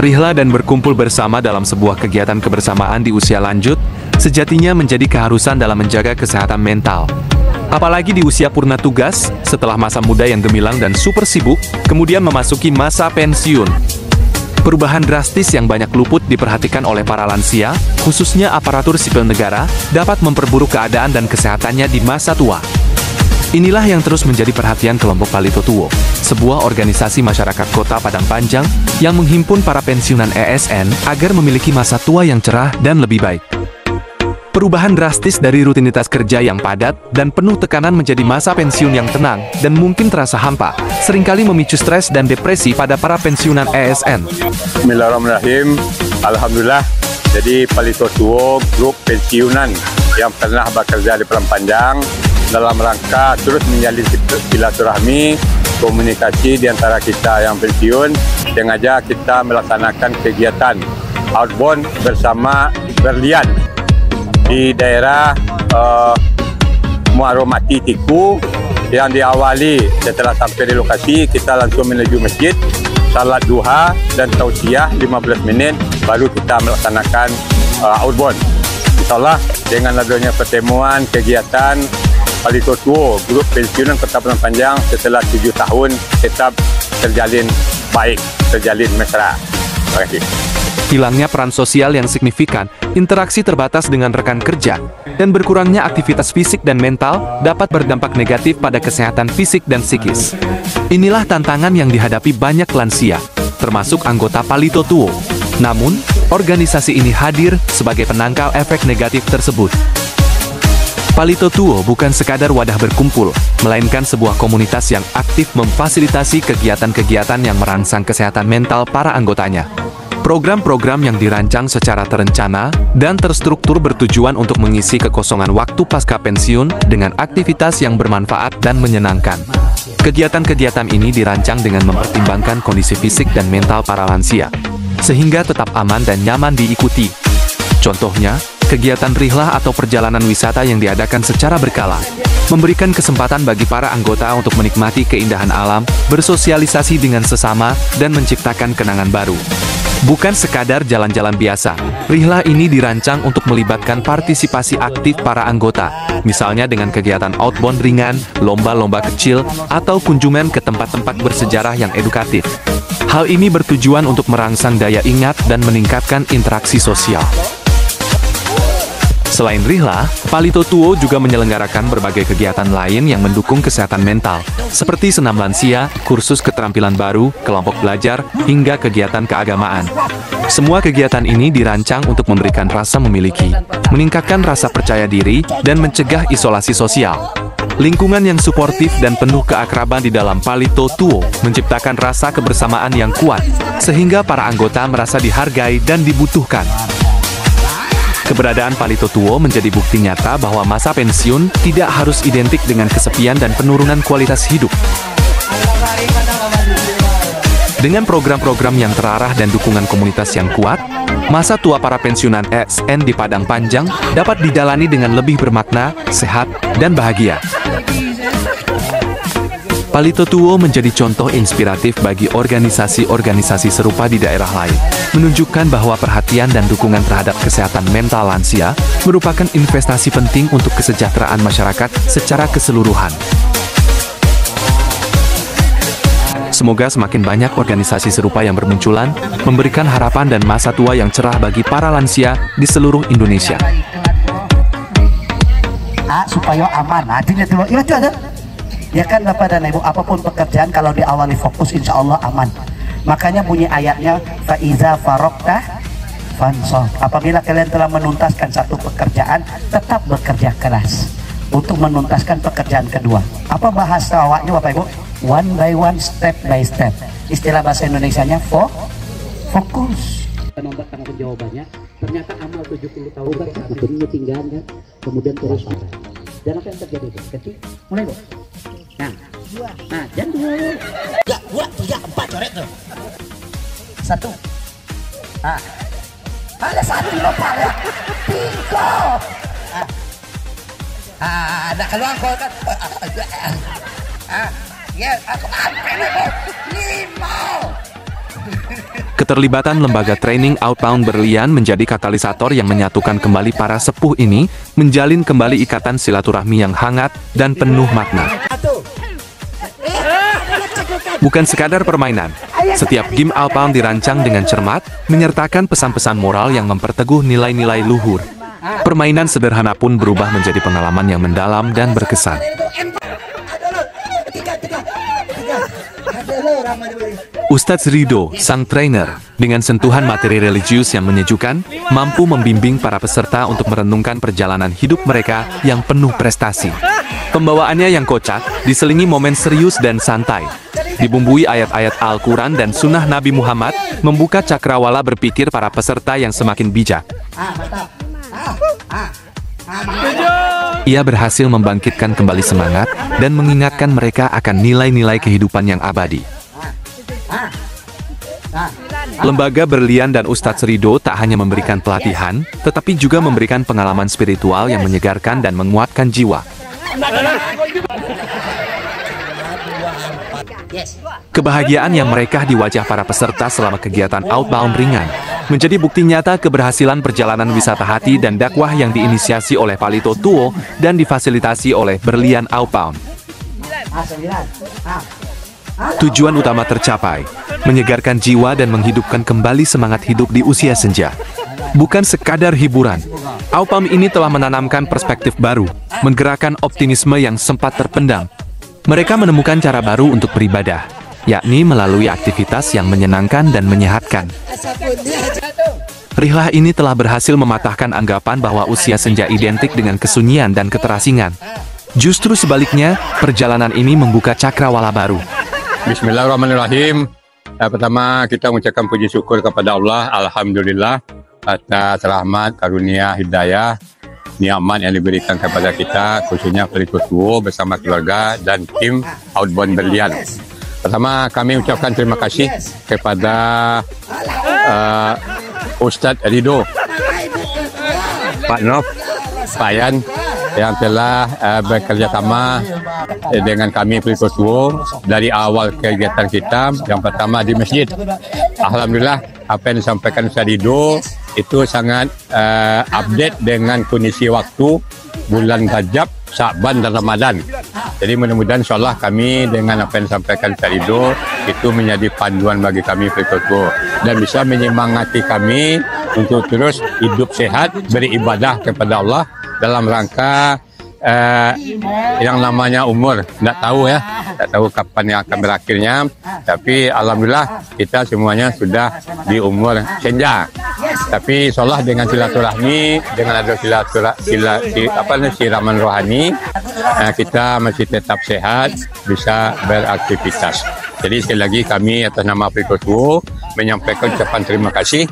Rihla dan berkumpul bersama dalam sebuah kegiatan kebersamaan di usia lanjut, sejatinya menjadi keharusan dalam menjaga kesehatan mental. Apalagi di usia purna tugas, setelah masa muda yang gemilang dan super sibuk, kemudian memasuki masa pensiun. Perubahan drastis yang banyak luput diperhatikan oleh para lansia, khususnya aparatur sipil negara, dapat memperburuk keadaan dan kesehatannya di masa tua. Inilah yang terus menjadi perhatian kelompok Palito Tuo, sebuah organisasi masyarakat Kota Padang Panjang yang menghimpun para pensiunan ASN agar memiliki masa tua yang cerah dan lebih baik. Perubahan drastis dari rutinitas kerja yang padat dan penuh tekanan menjadi masa pensiun yang tenang dan mungkin terasa hampa, seringkali memicu stres dan depresi pada para pensiunan ASN. Bismillahirrahmanirrahim. Alhamdulillah, jadi Palito Tuo grup pensiunan yang pernah bekerja di Padang Panjang dalam rangka terus menjalin silaturahmi, komunikasi di antara kita yang pensiun, sengaja kita melaksanakan kegiatan outbound bersama berlian di daerah Muaromati Tiku, yang diawali setelah sampai di lokasi kita langsung menuju masjid, salat duha dan tausiah 15 menit, baru kita melaksanakan outbound. InsyaAllah dengan adanya pertemuan kegiatan Palito Tuo, grup pensiunan Kota Padang Panjang setelah 7 tahun tetap terjalin baik, terjalin mesra. Terima kasih. Hilangnya peran sosial yang signifikan, interaksi terbatas dengan rekan kerja, dan berkurangnya aktivitas fisik dan mental dapat berdampak negatif pada kesehatan fisik dan psikis. Inilah tantangan yang dihadapi banyak lansia, termasuk anggota Palito Tuo. Namun, organisasi ini hadir sebagai penangkal efek negatif tersebut. Palito Tuo bukan sekadar wadah berkumpul, melainkan sebuah komunitas yang aktif memfasilitasi kegiatan-kegiatan yang merangsang kesehatan mental para anggotanya. Program-program yang dirancang secara terencana dan terstruktur bertujuan untuk mengisi kekosongan waktu pasca pensiun dengan aktivitas yang bermanfaat dan menyenangkan. Kegiatan-kegiatan ini dirancang dengan mempertimbangkan kondisi fisik dan mental para lansia, sehingga tetap aman dan nyaman diikuti. Contohnya, kegiatan rihlah atau perjalanan wisata yang diadakan secara berkala, memberikan kesempatan bagi para anggota untuk menikmati keindahan alam, bersosialisasi dengan sesama, dan menciptakan kenangan baru. Bukan sekadar jalan-jalan biasa, rihlah ini dirancang untuk melibatkan partisipasi aktif para anggota, misalnya dengan kegiatan outbound ringan, lomba-lomba kecil, atau kunjungan ke tempat-tempat bersejarah yang edukatif. Hal ini bertujuan untuk merangsang daya ingat dan meningkatkan interaksi sosial. Selain rihlah, Palito Tuo juga menyelenggarakan berbagai kegiatan lain yang mendukung kesehatan mental, seperti senam lansia, kursus keterampilan baru, kelompok belajar, hingga kegiatan keagamaan. Semua kegiatan ini dirancang untuk memberikan rasa memiliki, meningkatkan rasa percaya diri, dan mencegah isolasi sosial. Lingkungan yang suportif dan penuh keakraban di dalam Palito Tuo menciptakan rasa kebersamaan yang kuat, sehingga para anggota merasa dihargai dan dibutuhkan. Keberadaan Palito Tuo menjadi bukti nyata bahwa masa pensiun tidak harus identik dengan kesepian dan penurunan kualitas hidup. Dengan program-program yang terarah dan dukungan komunitas yang kuat, masa tua para pensiunan ASN di Padang Panjang dapat dijalani dengan lebih bermakna, sehat, dan bahagia. Palito Tuo menjadi contoh inspiratif bagi organisasi-organisasi serupa di daerah lain, menunjukkan bahwa perhatian dan dukungan terhadap kesehatan mental lansia merupakan investasi penting untuk kesejahteraan masyarakat secara keseluruhan. Semoga semakin banyak organisasi serupa yang bermunculan, memberikan harapan dan masa tua yang cerah bagi para lansia di seluruh Indonesia. Supaya aman, artinya itu ada. Ya kan Bapak dan Ibu, apapun pekerjaan kalau diawali fokus insya Allah aman. Makanya bunyi ayatnya, Faiza farokta fansol. Apabila kalian telah menuntaskan satu pekerjaan, tetap bekerja keras untuk menuntaskan pekerjaan kedua. Apa bahasa awaknya Bapak Ibu? One by one, step by step. Istilah bahasa Indonesianya fokus. Nomor tanggung jawabannya, ternyata amal 70 tahun kemudian tinggal kan, kemudian terus parah. Dan apa yang terjadi itu? Ketik, mulai Bu. Nah, jangan dulu. 2, 3, 4 coret tuh. 1. Ada 1 Bapak ya. Bingo. Ada keluar kau kan. Ya, aku ambil 5. Keterlibatan lembaga training Outbound Berlian menjadi katalisator yang menyatukan kembali para sepuh ini, menjalin kembali ikatan silaturahmi yang hangat dan penuh makna. Bukan sekadar permainan, setiap game Outbound dirancang dengan cermat, menyertakan pesan-pesan moral yang memperteguh nilai-nilai luhur. Permainan sederhana pun berubah menjadi pengalaman yang mendalam dan berkesan. Ustadz Ridho, sang trainer, dengan sentuhan materi religius yang menyejukkan, mampu membimbing para peserta untuk merenungkan perjalanan hidup mereka yang penuh prestasi. Pembawaannya yang kocak, diselingi momen serius dan santai. Dibumbui ayat-ayat Al-Quran dan Sunnah Nabi Muhammad, membuka cakrawala berpikir para peserta yang semakin bijak. Ia berhasil membangkitkan kembali semangat dan mengingatkan mereka akan nilai-nilai kehidupan yang abadi. Lembaga Berlian dan Ustadz Ridho tak hanya memberikan pelatihan, tetapi juga memberikan pengalaman spiritual yang menyegarkan dan menguatkan jiwa. Kebahagiaan yang merekah di wajah para peserta selama kegiatan Outbound ringan menjadi bukti nyata keberhasilan perjalanan wisata hati dan dakwah yang diinisiasi oleh Palito Tuo dan difasilitasi oleh Berlian Outbound. Tujuan utama tercapai, menyegarkan jiwa dan menghidupkan kembali semangat hidup di usia senja. Bukan sekadar hiburan, Outbound ini telah menanamkan perspektif baru, menggerakkan optimisme yang sempat terpendam. Mereka menemukan cara baru untuk beribadah, yakni melalui aktivitas yang menyenangkan dan menyehatkan. Rihlah ini telah berhasil mematahkan anggapan bahwa usia senja identik dengan kesunyian dan keterasingan. Justru sebaliknya, perjalanan ini membuka cakrawala baru. Bismillahirrahmanirrahim. Pertama kita mengucapkan puji syukur kepada Allah, alhamdulillah atas rahmat, karunia, hidayah, nikmat yang diberikan kepada kita, khususnya Palito Tuo bersama keluarga dan tim Outbound Berlian. Pertama kami ucapkan terima kasih kepada Ustadz Ridho, Pak Nof, Pak Yan yang telah bekerja sama dengan kami Palito Tuo dari awal kegiatan kita. Yang pertama di masjid. Alhamdulillah apa yang disampaikan Ustadz Ridho itu sangat update dengan kondisi waktu bulan Rajab, Sya'ban dan Ramadan. Jadi mudah-mudahan insyaAllah kami dengan apa yang disampaikan Ustadz Ridho itu menjadi panduan bagi kami Palito Tuo dan bisa menyemangati kami untuk terus hidup sehat, beribadah kepada Allah dalam rangka yang namanya umur. Tidak tahu ya, tidak tahu kapan yang akan berakhirnya, tapi alhamdulillah kita semuanya sudah di umur senja. Tapi insyaAllah dengan silaturahmi, dengan ada siraman rohani, kita masih tetap sehat, bisa beraktivitas. Jadi sekali lagi kami atas nama Palito Tuo menyampaikan ucapan terima kasih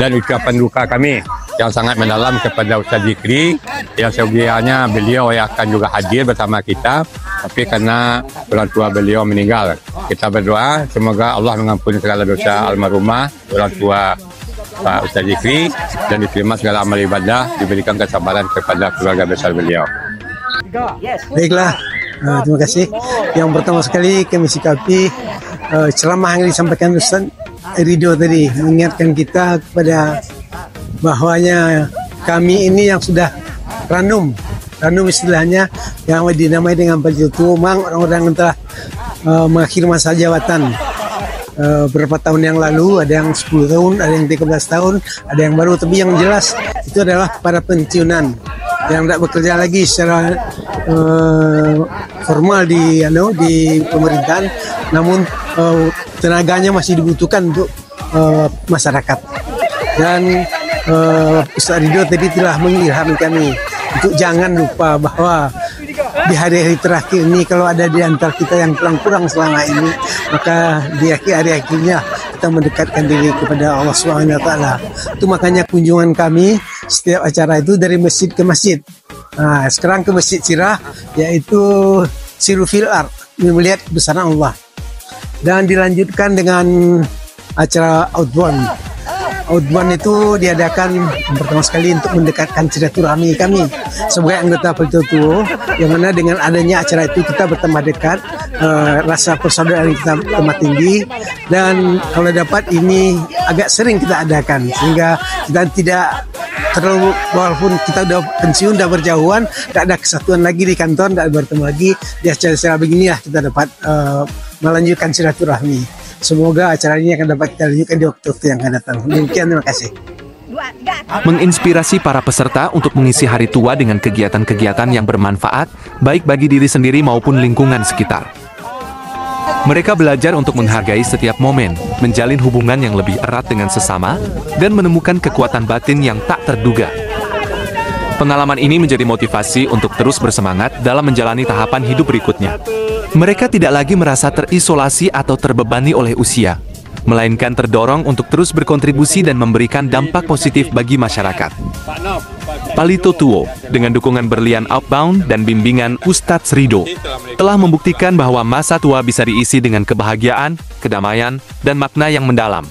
dan ucapan duka kami yang sangat mendalam kepada Ustaz Zikri yang sebenarnya beliau yang akan juga hadir bersama kita, tapi karena orang tua beliau meninggal. Kita berdoa semoga Allah mengampuni segala dosa almarhumah orang tua Pak Ustaz Zikri dan diterima segala amal ibadah, diberikan kesabaran kepada keluarga besar beliau. Baiklah, terima kasih. Yang pertama sekali kami sikapi ceramah yang disampaikan Ustaz Ridho tadi mengingatkan kita kepada bahwanya kami ini yang sudah ranum istilahnya yang dinamai dengan Palito Tuo, memang orang-orang yang telah mengakhiri masa jabatan beberapa tahun yang lalu, ada yang 10 tahun, ada yang 13 tahun, ada yang baru, tapi yang jelas itu adalah para pensiunan yang tidak bekerja lagi secara formal di pemerintahan, namun tenaganya masih dibutuhkan untuk masyarakat. Dan Ustaz Ridho tadi telah mengilhami kami untuk jangan lupa bahwa di hari-hari terakhir ini kalau ada di antara kita yang kurang selama ini, maka di hari-akhirnya kita mendekatkan diri kepada Allah SWT. Itu makanya kunjungan kami setiap acara itu dari masjid ke masjid. Nah, sekarang ke Masjid Sirah, yaitu Sirufil Ard, melihat kebesaran Allah. Dan dilanjutkan dengan acara Outbound. outbound itu diadakan pertama sekali untuk mendekatkan silaturahmi kami sebagai anggota Palito Tuo, yang mana dengan adanya acara itu kita bertambah dekat, rasa persaudaraan kita tambah tinggi, dan kalau dapat ini agak sering kita adakan sehingga kita tidak terlalu, walaupun kita udah pensiun, udah berjauhan, tidak ada kesatuan lagi di kantor, tidak bertemu lagi di acara-acara beginilah kita dapat melanjutkan silaturahmi. Semoga acara ini akan dapat kita lanjutkan di waktu-waktu yang akan datang. Demikian, terima kasih. Menginspirasi para peserta untuk mengisi hari tua dengan kegiatan-kegiatan yang bermanfaat, baik bagi diri sendiri maupun lingkungan sekitar. Mereka belajar untuk menghargai setiap momen, menjalin hubungan yang lebih erat dengan sesama, dan menemukan kekuatan batin yang tak terduga. Pengalaman ini menjadi motivasi untuk terus bersemangat dalam menjalani tahapan hidup berikutnya. Mereka tidak lagi merasa terisolasi atau terbebani oleh usia, melainkan terdorong untuk terus berkontribusi dan memberikan dampak positif bagi masyarakat. Palito Tuo, dengan dukungan berlian Outbound dan bimbingan Ustadz Rido, telah membuktikan bahwa masa tua bisa diisi dengan kebahagiaan, kedamaian, dan makna yang mendalam.